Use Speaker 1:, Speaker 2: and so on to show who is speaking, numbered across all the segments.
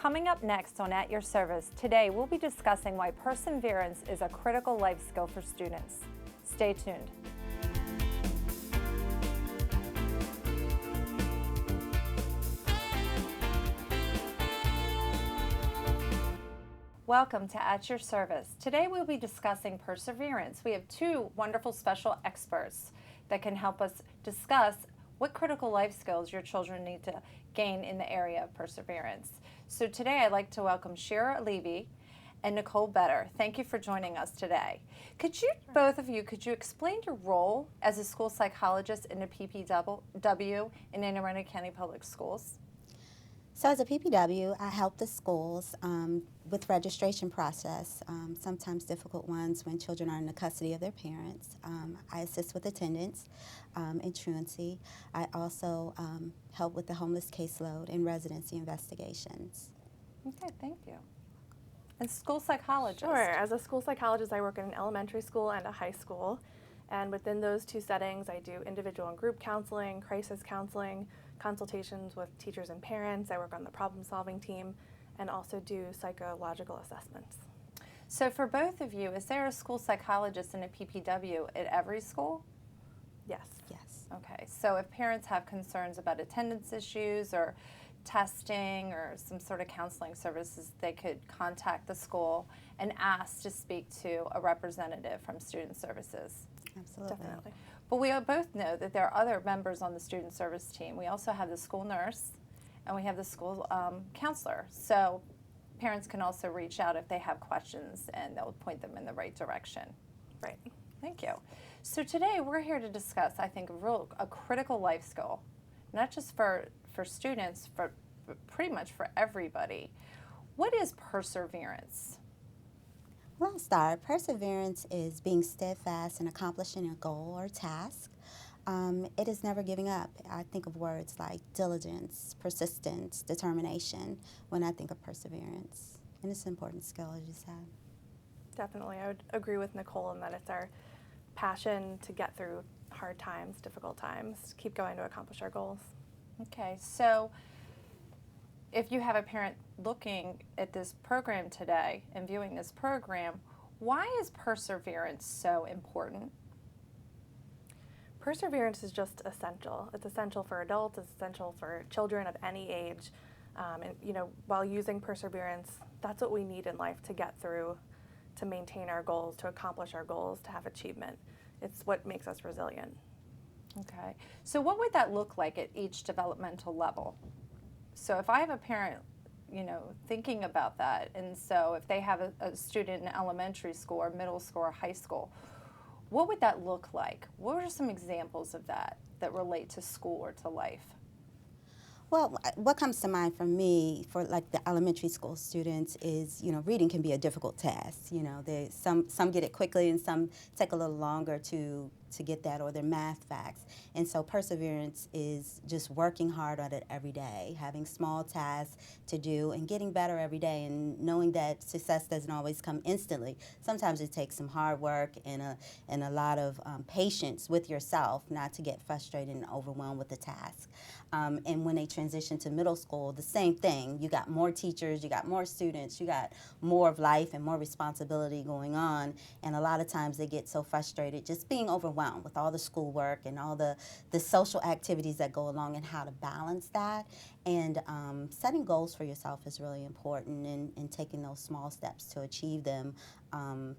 Speaker 1: Coming up next on At Your Service, today we'll be discussing why perseverance is a critical life skill for students. Stay tuned. Welcome to At Your Service. Today we'll be discussing perseverance. We have two wonderful special experts that can help us discuss what critical life skills your children need to gain in the area of perseverance. So today I'd like to welcome Shira, Levy, and Nicole Better. Thank you for joining us today. Both of you, could you explain your role as a school psychologist in the PPW in Anne Arundel County Public Schools?
Speaker 2: So as a PPW, I help the schools with registration process, sometimes difficult ones when children are in the custody of their parents. I assist with attendance and truancy. I also help with the homeless caseload and residency investigations.
Speaker 1: Okay, thank you. And school psychologist?
Speaker 3: Sure. As a school psychologist, I work in an elementary school and a high school. And within those two settings, I do individual and group counseling, crisis counseling, consultations with teachers and parents. I work on the problem-solving team and also do psychological assessments.
Speaker 1: So for both of you, is there a school psychologist and a PPW at every school?
Speaker 3: Yes.
Speaker 2: Yes.
Speaker 1: Okay, so if parents have concerns about attendance issues or testing or some sort of counseling services, they could contact the school and ask to speak to a representative from Student Services.
Speaker 2: Absolutely.
Speaker 3: Definitely.
Speaker 1: But we both know that there are other members on the student service team. We also have the school nurse and we have the school counselor. So parents can also reach out if they have questions and they'll point them in the right direction.
Speaker 3: Right.
Speaker 1: Thank you. So today we're here to discuss, I think, a critical life skill, not just for students, but pretty much for everybody. What is perseverance?
Speaker 2: Well, I'll start. Perseverance is being steadfast in accomplishing a goal or task. It is never giving up. I think of words like diligence, persistence, determination when I think of perseverance. And it's an important skill, as you said.
Speaker 3: Definitely. I would agree with Nicole in that it's our passion to get through hard times, difficult times, keep going to accomplish our goals.
Speaker 1: Okay, so if you have a parent looking at this program today and viewing this program, why is perseverance so important?
Speaker 3: Perseverance is just essential. It's essential for adults, it's essential for children of any age. And while using perseverance, that's what we need in life to get through, to maintain our goals, to accomplish our goals, to have achievement. It's what makes us resilient.
Speaker 1: Okay, so what would that look like at each developmental level? So if I have a parent, thinking about that, and so if they have a student in elementary school or middle school or high school, what would that look like? What are some examples of that relate to school or to life?
Speaker 2: Well, what comes to mind for me, for like the elementary school students, is reading can be a difficult task. Some get it quickly and some take a little longer to get that, or their math facts. And so perseverance is just working hard on it every day, having small tasks to do and getting better every day, and knowing that success doesn't always come instantly. Sometimes it takes some hard work and a lot of patience with yourself not to get frustrated and overwhelmed with the task. And when they transition to middle school, the same thing. You got more teachers, you got more students, you got more of life and more responsibility going on, and a lot of times they get so frustrated just being overwhelmed with all the schoolwork and all the social activities that go along, and how to balance that. And setting goals for yourself is really important, and taking those small steps to achieve them can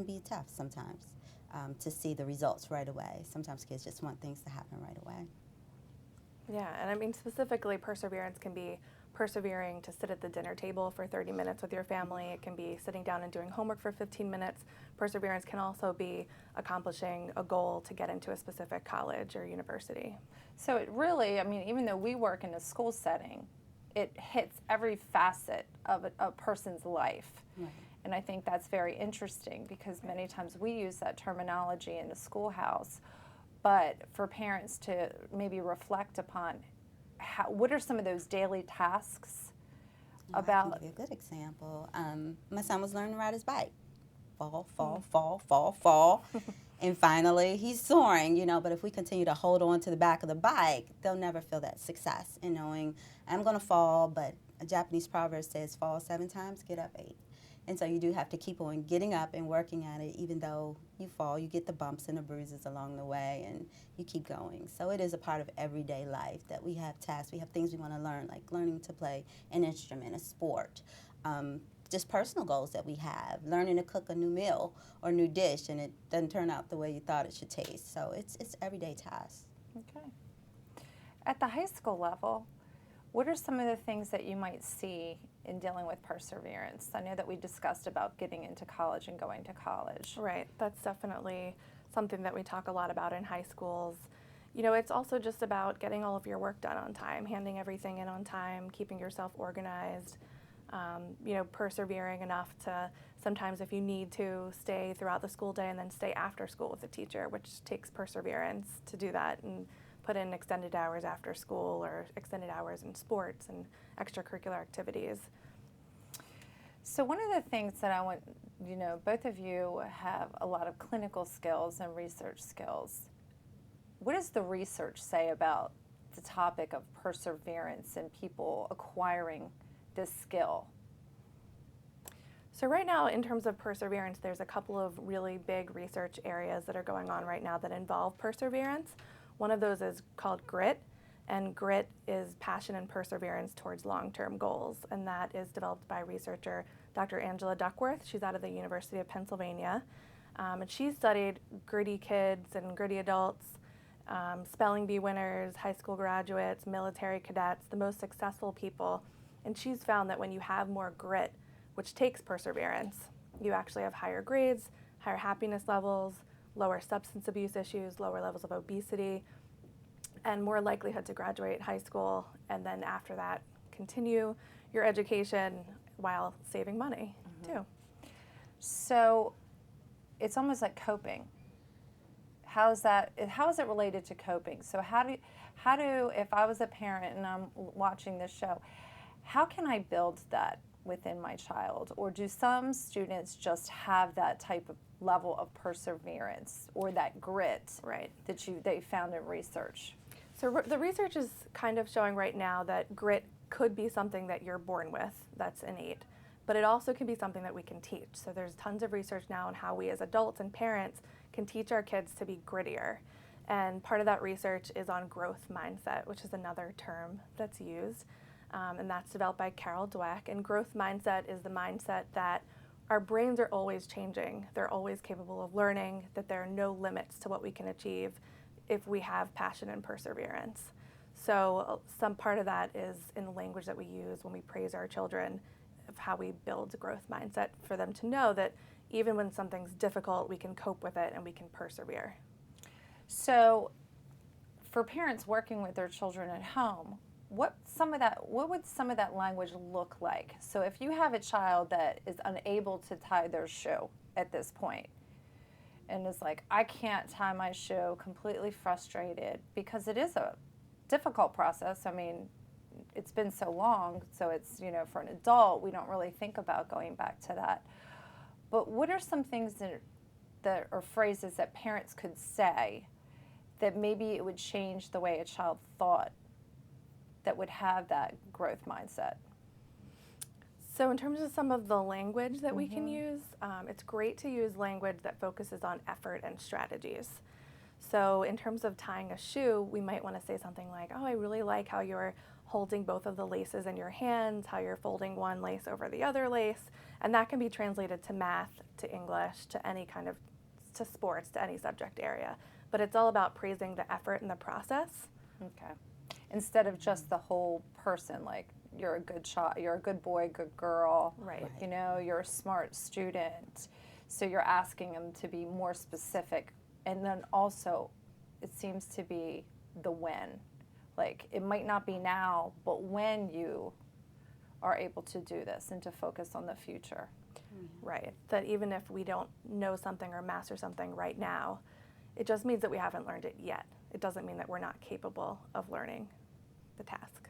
Speaker 2: be tough sometimes to see the results right away. Sometimes kids just want things to happen right away.
Speaker 3: Yeah, and I mean specifically perseverance can be persevering to sit at the dinner table for 30 minutes with your family. It can be sitting down and doing homework for 15 minutes. Perseverance can also be accomplishing a goal to get into a specific college or university.
Speaker 1: So it really, even though we work in a school setting, it hits every facet of a person's life.
Speaker 2: Right.
Speaker 1: And I think that's very interesting because many times we use that terminology in the schoolhouse, but for parents to maybe reflect upon what are some of those daily tasks about?
Speaker 2: I can give you a good example. My son was learning to ride his bike. Fall, fall, fall, fall, fall. And finally, he's soaring, but if we continue to hold on to the back of the bike, they'll never feel that success in knowing I'm going to fall, but a Japanese proverb says fall 7 times, get up 8. And so you do have to keep on getting up and working at it. Even though you fall, you get the bumps and the bruises along the way, and you keep going. So it is a part of everyday life that we have tasks. We have things we want to learn, like learning to play an instrument, a sport, just personal goals that we have, learning to cook a new meal or new dish, and it doesn't turn out the way you thought it should taste. So it's everyday tasks.
Speaker 1: Okay. At the high school level, what are some of the things that you might see in dealing with perseverance? I know that we discussed about getting into college and going to college.
Speaker 3: Right, that's definitely something that we talk a lot about in high schools. It's also just about getting all of your work done on time, handing everything in on time, keeping yourself organized, persevering enough to sometimes, if you need to, stay throughout the school day and then stay after school with the teacher, which takes perseverance to do that, and put in extended hours after school or extended hours in sports and extracurricular activities.
Speaker 1: So one of the things that I want, both of you have a lot of clinical skills and research skills. What does the research say about the topic of perseverance and people acquiring this skill?
Speaker 3: So right now, in terms of perseverance, there's a couple of really big research areas that are going on right now that involve perseverance. One of those is called grit, and grit is passion and perseverance towards long-term goals, and that is developed by researcher Dr. Angela Duckworth. She's out of the University of Pennsylvania, and she's studied gritty kids and gritty adults, spelling bee winners, high school graduates, military cadets, the most successful people, and she's found that when you have more grit, which takes perseverance, you actually have higher grades, higher happiness levels, lower substance abuse issues, lower levels of obesity, and more likelihood to graduate high school, and then after that, continue your education while saving money, too.
Speaker 1: So it's almost like coping. How is it related to coping? So how do, if I was a parent and I'm watching this show, how can I build that within my child? Or do some students just have that type of level of perseverance or that grit,
Speaker 3: Right,
Speaker 1: that they found in research?
Speaker 3: So the research is kind of showing right now that grit could be something that you're born with, that's innate, but it also can be something that we can teach. So there's tons of research now on how we as adults and parents can teach our kids to be grittier. And part of that research is on growth mindset, which is another term that's used. And that's developed by Carol Dweck. And growth mindset is the mindset that our brains are always changing. They're always capable of learning, that there are no limits to what we can achieve if we have passion and perseverance. So some part of that is in the language that we use when we praise our children, of how we build a growth mindset for them to know that even when something's difficult, we can cope with it and we can persevere.
Speaker 1: So for parents working with their children at home, what would some of that language look like? So if you have a child that is unable to tie their shoe at this point and is like, I can't tie my shoe, completely frustrated, because it is a difficult process. I mean, it's been so long, so it's, for an adult, we don't really think about going back to that. But what are some things that are phrases that parents could say that maybe it would change the way a child thought, that would have that growth mindset?
Speaker 3: So in terms of some of the language that we can use, it's great to use language that focuses on effort and strategies. So in terms of tying a shoe, we might want to say something like, oh, I really like how you're holding both of the laces in your hands, how you're folding one lace over the other lace, and that can be translated to math, to English, to any kind of, to sports, to any subject area. But it's all about praising the effort and the process.
Speaker 1: Okay. Instead of just the whole person, like, you're a good child, you're a good boy, good girl.
Speaker 3: Right.
Speaker 1: You're a smart student. So you're asking them to be more specific. And then also, it seems to be the when. Like, it might not be now, but when you are able to do this, and to focus on the future.
Speaker 3: Right. That even if we don't know something or master something right now, it just means that we haven't learned it yet. It doesn't mean that we're not capable of learning the task.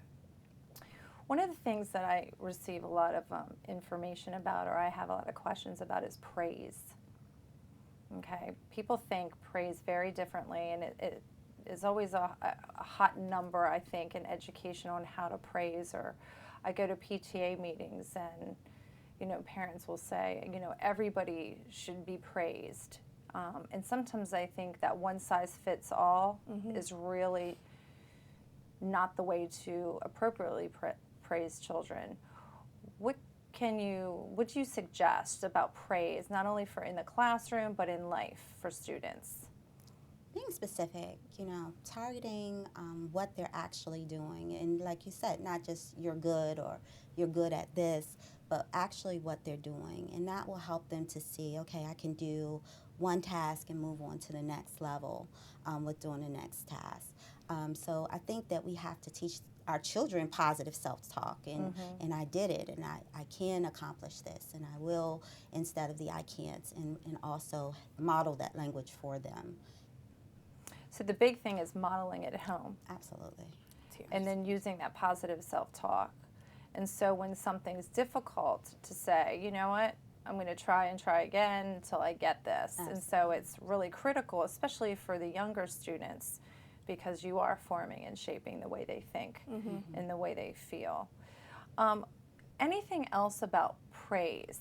Speaker 1: One of the things that I receive a lot of information about, or I have a lot of questions about, is praise. Okay, people think praise very differently, and it is always a hot number, I think, in education on how to praise. Or I go to PTA meetings, and parents will say, everybody should be praised. And sometimes I think that one size fits all is really not the way to appropriately praise children. What would you suggest about praise, not only for in the classroom, but in life for students?
Speaker 2: Being specific, targeting what they're actually doing. And like you said, not just you're good or you're good at this, but actually what they're doing. And that will help them to see, okay, I can do one task and move on to the next level with doing the next task. So I think that we have to teach our children positive self-talk, and I did it, and I can accomplish this, and I will instead of the I can'ts, and also model that language for them.
Speaker 1: So the big thing is modeling it at home.
Speaker 2: Absolutely.
Speaker 1: And then using that positive self-talk. And so when something's difficult, to say, you know what, I'm going to try and try again until I get this.
Speaker 2: Absolutely.
Speaker 1: And so it's really critical, especially for the younger students, because you are forming and shaping the way they think and the way they feel. Anything else about praise?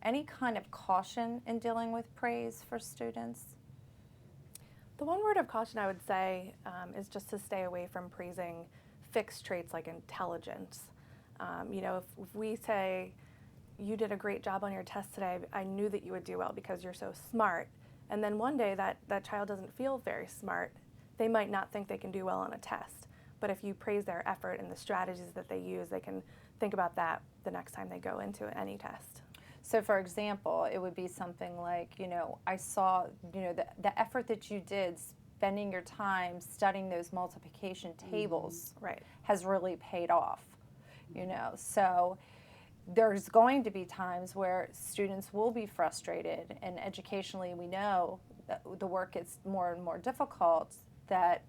Speaker 1: Any kind of caution in dealing with praise for students?
Speaker 3: The one word of caution I would say is just to stay away from praising fixed traits like intelligence. If we say, you did a great job on your test today, I knew that you would do well because you're so smart, and then one day that child doesn't feel very smart, they might not think they can do well on a test. But if you praise their effort and the strategies that they use, they can think about that the next time they go into any test.
Speaker 1: So, for example, it would be something like, I saw, the effort that you did spending your time studying those multiplication tables has really paid off, So there's going to be times where students will be frustrated, and educationally we know that the work gets more and more difficult, that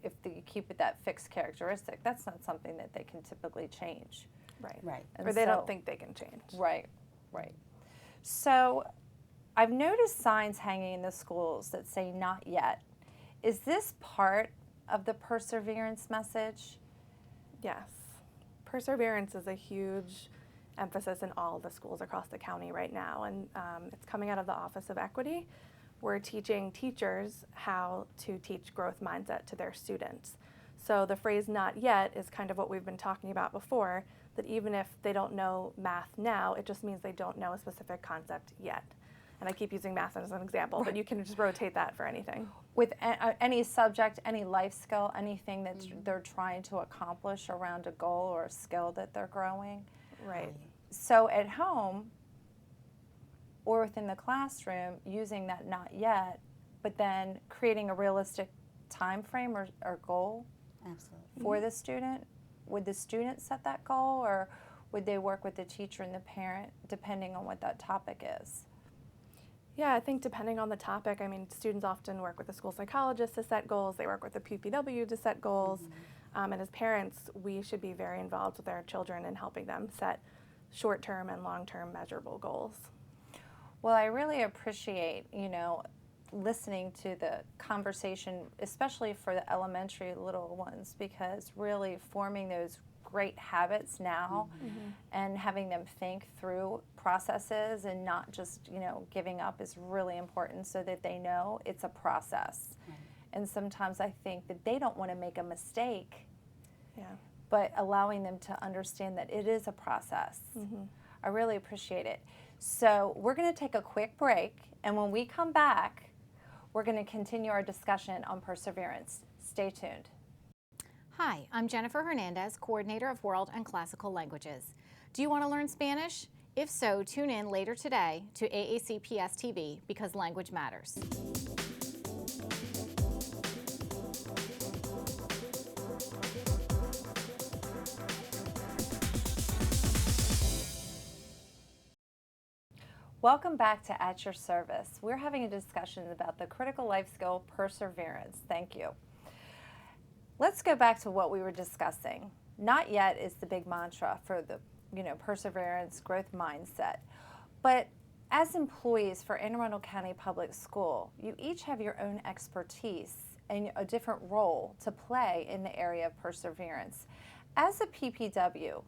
Speaker 1: if you keep it that fixed characteristic, that's not something that they can typically change.
Speaker 2: Right.
Speaker 3: Or they don't think they can change.
Speaker 1: Right. So I've noticed signs hanging in the schools that say not yet. Is this part of the perseverance message?
Speaker 3: Yes. Perseverance is a huge emphasis in all the schools across the county right now, and it's coming out of the Office of Equity. We're teaching teachers how to teach growth mindset to their students. So the phrase not yet is kind of what we've been talking about before, that even if they don't know math now, it just means they don't know a specific concept yet. And I keep using math as an example, but you can just rotate that for anything.
Speaker 1: With any subject, any life skill, anything that they're trying to accomplish around a goal or a skill that they're growing.
Speaker 3: Right.
Speaker 1: So at home or within the classroom, using that not yet, but then creating a realistic time frame or goal for the student. Would the student set that goal, or would they work with the teacher and the parent, depending on what that topic is?
Speaker 3: Yeah, I think depending on the topic, students often work with the school psychologist to set goals, they work with the PPW to set goals, and as parents, we should be very involved with our children in helping them set short-term and long-term measurable goals.
Speaker 1: Well, I really appreciate, listening to the conversation, especially for the elementary little ones, because really forming those great habits now and having them think through processes and not just, giving up is really important, so that they know it's a process. And sometimes I think that they don't want to make a mistake, but allowing them to understand that it is a process. I really appreciate it. So we're going to take a quick break, and when we come back, we're going to continue our discussion on perseverance. Stay tuned.
Speaker 4: Hi, I'm Jennifer Hernandez, Coordinator of World and Classical Languages. Do you want to learn Spanish? If so, tune in later today to AACPS TV, because language matters.
Speaker 1: Welcome back to At Your Service. We're having a discussion about the critical life skill perseverance. Thank you. Let's go back to what we were discussing. Not yet is the big mantra for the perseverance growth mindset. But As employees for Anne Arundel County Public School, you each have your own expertise and a different role to play in the area of perseverance. As a PPW,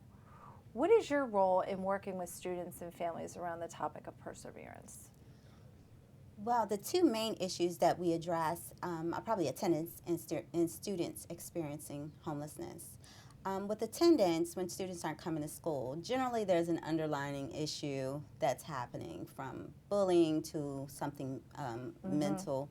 Speaker 1: what is your role in working with students and families around the topic of perseverance?
Speaker 2: Well, the two main issues that we address are probably attendance and students experiencing homelessness. With attendance, when students aren't coming to school, generally there's an underlying issue that's happening, from bullying to something mental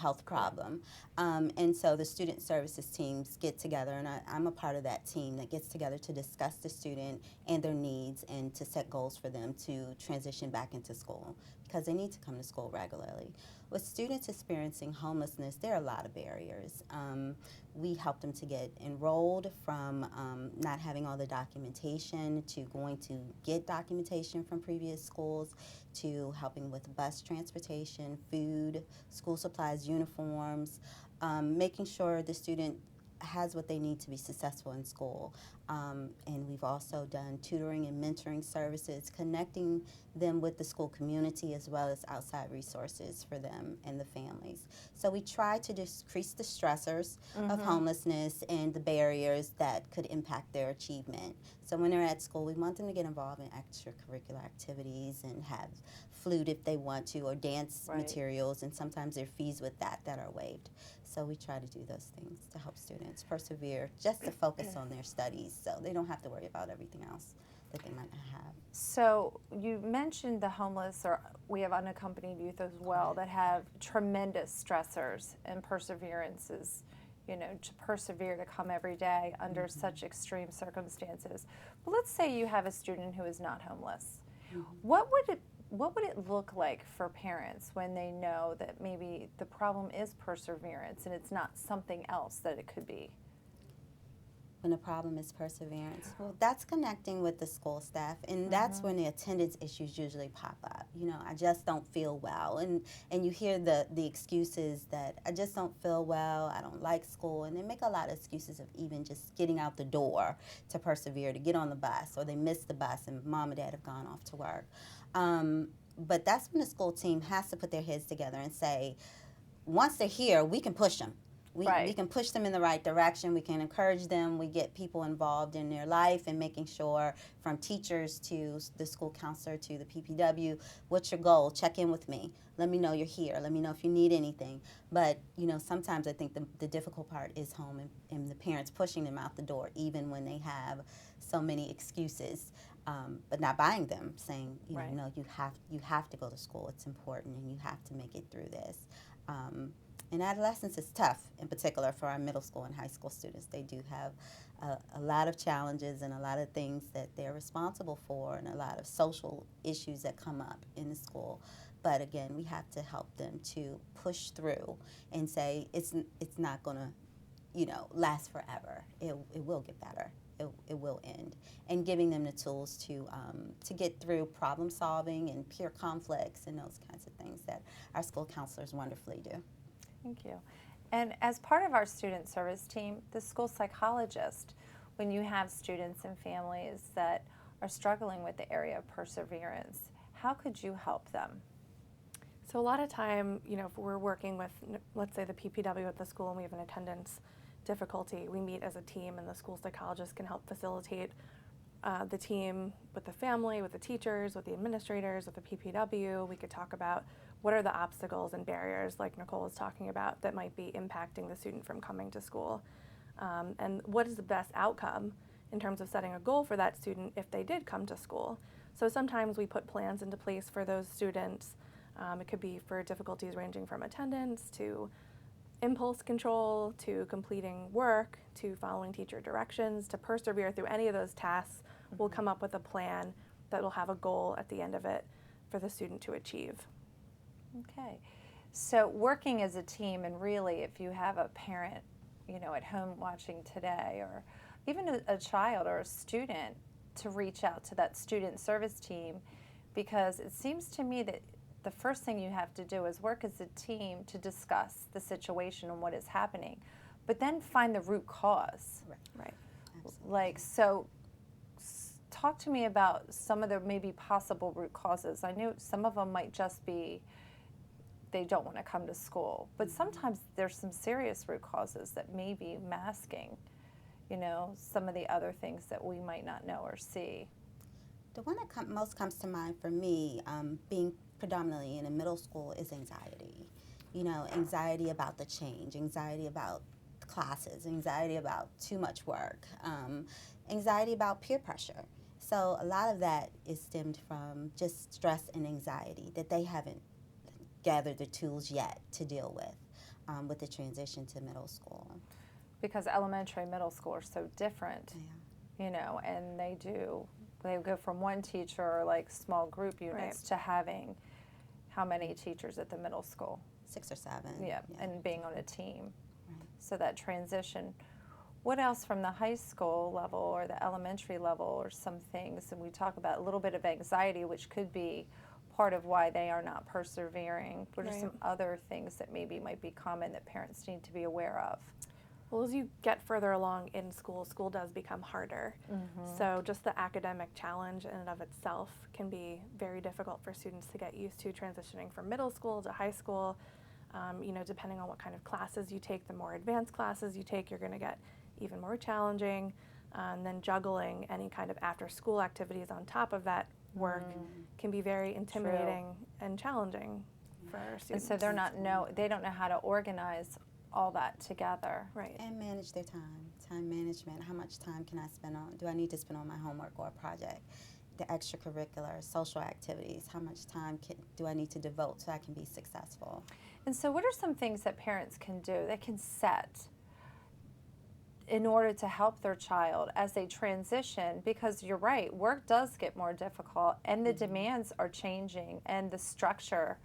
Speaker 2: health problem. And so the student services teams get together, and I'm a part of that team that gets together to discuss the student and their needs and to set goals for them to transition back into school, because they need to come to school regularly. With students experiencing homelessness, there are a lot of barriers. We help them to get enrolled, from not having all the documentation to going to get documentation from previous schools, to helping with bus transportation, food, school supplies, uniforms, making sure the student has what they need to be successful in school. And we've also done tutoring and mentoring services, connecting them with the school community as well as outside resources for them and the families. So we try to decrease the stressors of homelessness and the barriers that could impact their achievement. So when they're at school, we want them to get involved in extracurricular activities and have flute if they want to, or dance materials, and sometimes there are fees with that are waived. So we try to do those things to help students persevere, just to focus on their studies so they don't have to worry about everything else that they might not have.
Speaker 1: So you mentioned the homeless, or we have unaccompanied youth as well, that have tremendous stressors, and perseverance is, to persevere, to come every day under such extreme circumstances. But let's say you have a student who is not homeless. What would it look like for parents when they know that maybe the problem is perseverance and it's not something else that it could be?
Speaker 2: When the problem is perseverance, well, that's connecting with the school staff, and that's when the attendance issues usually pop up. I just don't feel well, and you hear the excuses that I just don't feel well, I don't like school, and they make a lot of excuses of even just getting out the door to persevere, to get on the bus, or they miss the bus and mom and dad have gone off to work. But that's when the school team has to put their heads together and say, once they're here, we can push them. We can push them in the right direction. We can encourage them. We get people involved in their life and making sure, from teachers to the school counselor to the PPW, what's your goal? Check in with me. Let me know you're here. Let me know if you need anything. But, sometimes I think the difficult part is home, and the parents pushing them out the door, even when they have so many excuses, but not buying them, saying, no, you have to go to school. It's important, and you have to make it through this. And adolescence is tough, in particular for our middle school and high school students. They do have a lot of challenges and a lot of things that they're responsible for, and a lot of social issues that come up in the school. But again, we have to help them to push through and say it's not going to, last forever. It will get better. It will end. And giving them the tools to get through problem solving and peer conflicts and those kinds of things that our school counselors wonderfully do.
Speaker 1: Thank you. And as part of our student service team, the school psychologist, when you have students and families that are struggling with the area of perseverance, how could you help them?
Speaker 3: So a lot of time, if we're working with, let's say, the PPW at the school and we have an attendance difficulty, we meet as a team, and the school psychologist can help facilitate the team with the family, with the teachers, with the administrators, with the PPW. We could talk about what are the obstacles and barriers, like Nicole was talking about, that might be impacting the student from coming to school, and what is the best outcome in terms of setting a goal for that student if they did come to school. So sometimes we put plans into place for those students. It could be for difficulties ranging from attendance to impulse control, to completing work, to following teacher directions, to persevere through any of those tasks. We'll come up with a plan that will have a goal at the end of it for the student to achieve.
Speaker 1: Okay. So working as a team, and really if you have a parent, at home watching today, or even a child or a student, to reach out to that student service team, because it seems to me that the first thing you have to do is work as a team to discuss the situation and what is happening, but then find the root cause.
Speaker 3: Right.
Speaker 1: Like, so talk to me about some of the maybe possible root causes. I know some of them might just be they don't want to come to school, but sometimes there's some serious root causes that may be masking, some of the other things that we might not know or see.
Speaker 2: The one that most comes to mind for me, being predominantly in a middle school, is anxiety. Anxiety about the change, anxiety about classes, anxiety about too much work, anxiety about peer pressure. So a lot of that is stemmed from just stress and anxiety that they haven't gathered the tools yet to deal with the transition to middle school.
Speaker 1: Because elementary and middle school are so different, and they go from one teacher or like small group units to having how many teachers at the middle school?
Speaker 2: 6 or 7.
Speaker 1: Yeah, and being on a team.
Speaker 2: Right.
Speaker 1: So that transition. What else from the high school level or the elementary level or some things? And we talk about a little bit of anxiety, which could be part of why they are not persevering. What are some other things that maybe might be common that parents need to be aware of?
Speaker 3: Well, as you get further along in school, school does become harder. So just the academic challenge in and of itself can be very difficult for students to get used to transitioning from middle school to high school. Depending on what kind of classes you take, the more advanced classes you take, you're going to get even more challenging. And then juggling any kind of after-school activities on top of that work can be very intimidating and challenging for our students.
Speaker 1: And so they don't know how to organize all that together.
Speaker 3: Right.
Speaker 2: And manage their time management. How much time can I spend do I need to spend on my homework or a project? The extracurricular, social activities, how much time do I need to devote so I can be successful?
Speaker 1: And so what are some things that parents can do, they can set in order to help their child as they transition? Because you're right, work does get more difficult and the demands are changing and the structure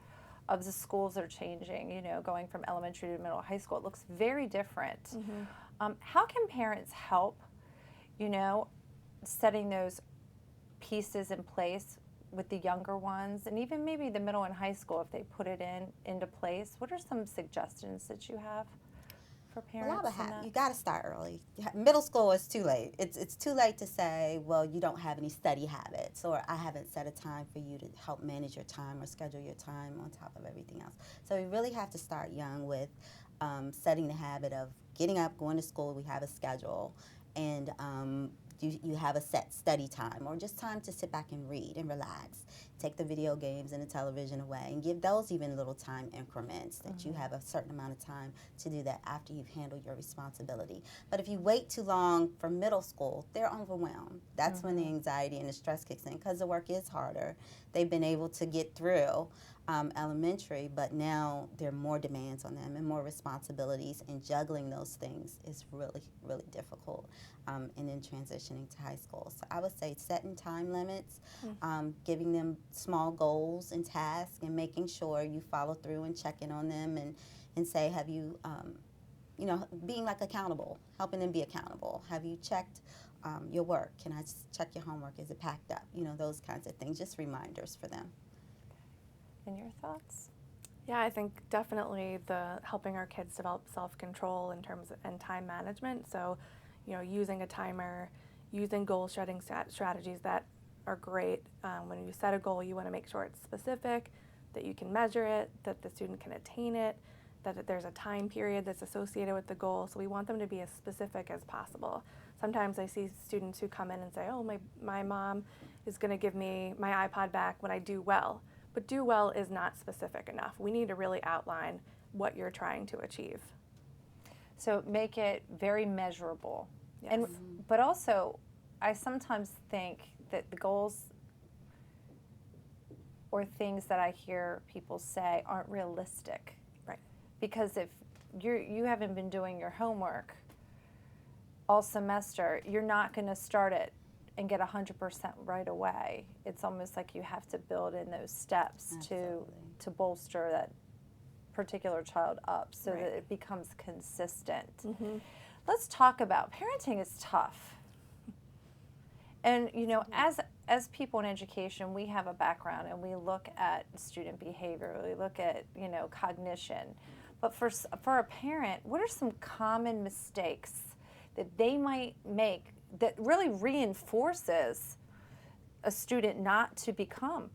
Speaker 1: of the schools are changing, going from elementary to middle high school. It looks very different. How can parents help, setting those pieces in place with the younger ones and even maybe the middle and high school if they put it into place? What are some suggestions that you have for parents?
Speaker 2: You got to start early. Middle school is too late. It's too late to say, well, you don't have any study habits, or I haven't set a time for you to help manage your time or schedule your time on top of everything else. So we really have to start young with setting the habit of getting up, going to school. We have a schedule, and you have a set study time or just time to sit back and read and relax. Take the video games and the television away and give those even little time increments that you have a certain amount of time to do that after you've handled your responsibility. But if you wait too long for middle school, they're overwhelmed. That's when the anxiety and the stress kicks in because the work is harder. They've been able to get through elementary, but now there are more demands on them and more responsibilities, and juggling those things is really, really difficult, and then transitioning to high school. So I would say setting time limits, giving them small goals and tasks, and making sure you follow through and check in on them and say, have you, being like accountable, helping them be accountable. Have you checked your work? Can I check your homework? Is it packed up? Those kinds of things, just reminders for them.
Speaker 1: And your thoughts?
Speaker 3: Yeah, I think definitely the helping our kids develop self-control in terms of and time management. So, using a timer, using goal-setting strategies that are great. When you set a goal, you want to make sure it's specific, that you can measure it, that the student can attain it, that there's a time period that's associated with the goal. So we want them to be as specific as possible. Sometimes I see students who come in and say, oh, my mom is going to give me my iPod back when I do well. But do well is not specific enough. We need to really outline what you're trying to achieve.
Speaker 1: So make it very measurable.
Speaker 3: Yes.
Speaker 1: But also, I sometimes think that the goals or things that I hear people say aren't realistic.
Speaker 3: Right.
Speaker 1: Because if you haven't been doing your homework all semester, you're not going to start it and get 100% right away. It's almost like you have to build in those steps to bolster that particular child up so that it becomes consistent. Let's talk about parenting is tough. And as people in education, we have a background and we look at student behavior, we look at cognition. But for a parent, what are some common mistakes that they might make that really reinforces a student not to become,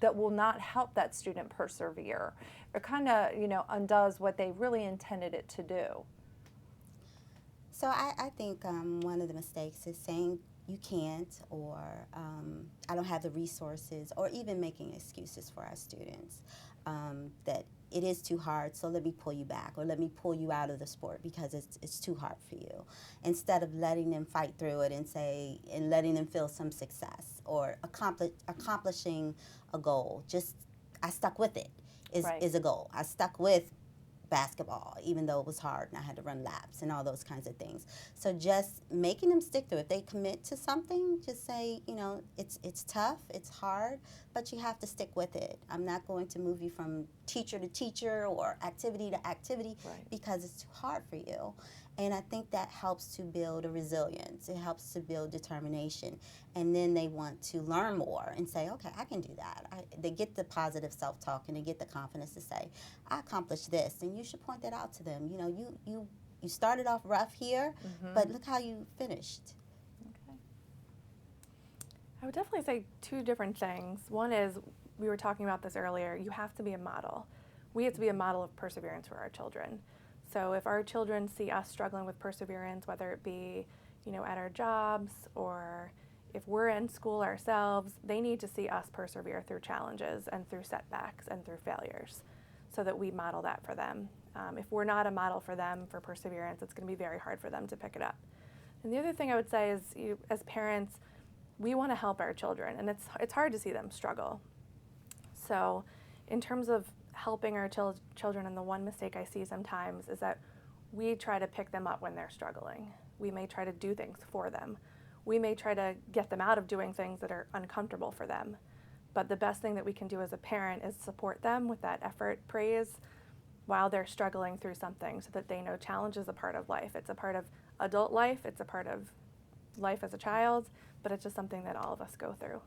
Speaker 1: that will not help that student persevere. It kind of, undoes what they really intended it to do.
Speaker 2: So I think one of the mistakes is saying you can't, or I don't have the resources, or even making excuses for our students, that it is too hard, so let me pull you back, or let me pull you out of the sport because it's too hard for you. Instead of letting them fight through it and letting them feel some success or accomplishing a goal. Just, I stuck with it is a goal. I stuck with basketball, even though it was hard and I had to run laps and all those kinds of things. So just making them stick through it. If they commit to something, just say, it's tough, it's hard, but you have to stick with it. I'm not going to move you from teacher to teacher or activity to activity because it's too hard for you. And I think that helps to build a resilience. It helps to build determination. And then they want to learn more and say, okay, I can do that. They get the positive self-talk and they get the confidence to say, I accomplished this. And you should point that out to them. You started off rough here, but look how you finished.
Speaker 1: Okay.
Speaker 3: I would definitely say two different things. One is, we were talking about this earlier, you have to be a model. We have to be a model of perseverance for our children. So if our children see us struggling with perseverance, whether it be, at our jobs or if we're in school ourselves, they need to see us persevere through challenges and through setbacks and through failures so that we model that for them. If we're not a model for them for perseverance, it's going to be very hard for them to pick it up. And the other thing I would say is, as parents, we want to help our children, and it's hard to see them struggle. So in terms of helping our children, and the one mistake I see sometimes is that we try to pick them up when they're struggling. We may try to do things for them. We may try to get them out of doing things that are uncomfortable for them. But the best thing that we can do as a parent is support them with that effort, praise, while they're struggling through something, so that they know challenge is a part of life. It's a part of adult life. It's a part of life as a child, but it's just something that all of us go through.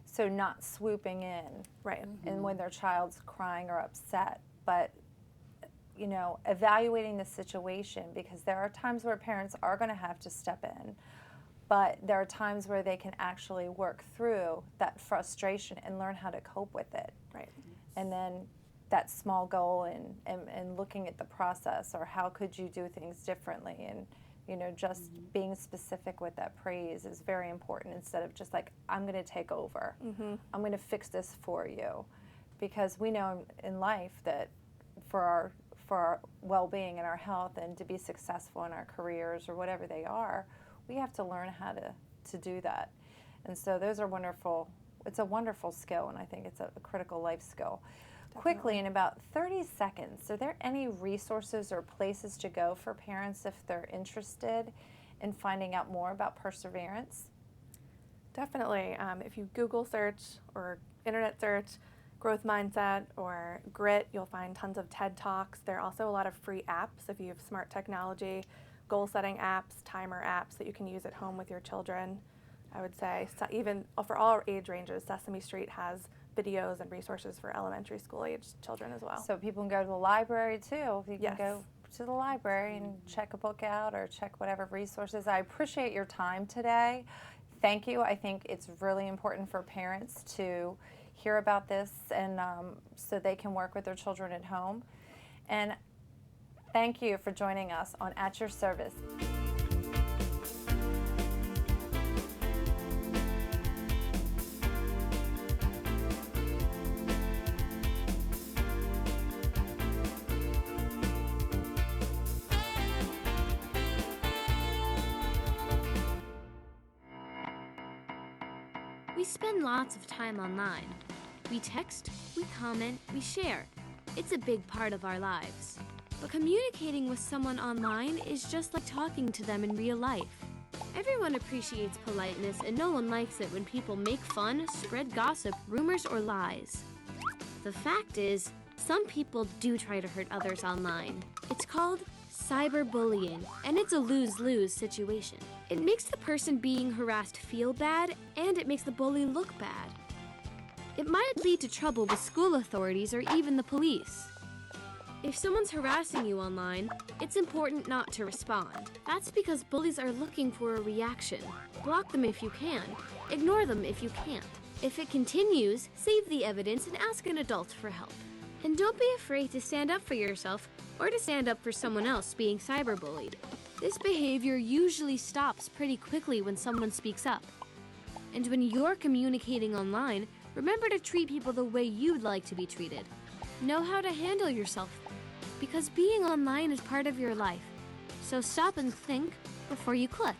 Speaker 1: So not swooping in,
Speaker 3: right?
Speaker 1: And when their child's crying or upset, but evaluating the situation, because there are times where parents are going to have to step in, but there are times where they can actually work through that frustration and learn how to cope with it.
Speaker 3: Right.
Speaker 1: And then that small goal and looking at the process, or how could you do things differently, and just being specific with that praise is very important, instead of just like, I'm going to take over. I'm going to fix this for you. Because we know in life that for our well-being and our health, and to be successful in our careers or whatever they are, we have to learn how to do that. And so those are wonderful. It's a wonderful skill, and I think it's a critical life skill. Definitely. Quickly, in about 30 seconds, are there any resources or places to go for parents if they're interested in finding out more about perseverance?
Speaker 3: Definitely. If you Google search or internet search growth mindset or grit, you'll find tons of TED Talks. There are also a lot of free apps if you have smart technology, goal setting apps, timer apps that you can use at home with your children. I would say even for all age ranges, Sesame Street has videos and resources for elementary school age children as well.
Speaker 1: So people can go to the library too. You can
Speaker 3: Yes.
Speaker 1: go to the library and check a book out or check whatever resources. I appreciate your time today. Thank you. I think it's really important for parents to hear about this, and so they can work with their children at home. And thank you for joining us on At Your Service.
Speaker 5: We spend lots of time online. We text, we comment, we share. It's a big part of our lives. But communicating with someone online is just like talking to them in real life. Everyone appreciates politeness, and no one likes it when people make fun, spread gossip, rumors, or lies. The fact is, some people do try to hurt others online. It's called cyberbullying, and it's a lose-lose situation. It makes the person being harassed feel bad, and it makes the bully look bad. It might lead to trouble with school authorities or even the police. If someone's harassing you online, it's important not to respond. That's because bullies are looking for a reaction. Block them if you can. Ignore them if you can't. If it continues, save the evidence and ask an adult for help. And don't be afraid to stand up for yourself or to stand up for someone else being cyberbullied. This behavior usually stops pretty quickly when someone speaks up. And when you're communicating online, remember to treat people the way you'd like to be treated. Know how to handle yourself, because being online is part of your life. So stop and think before you click.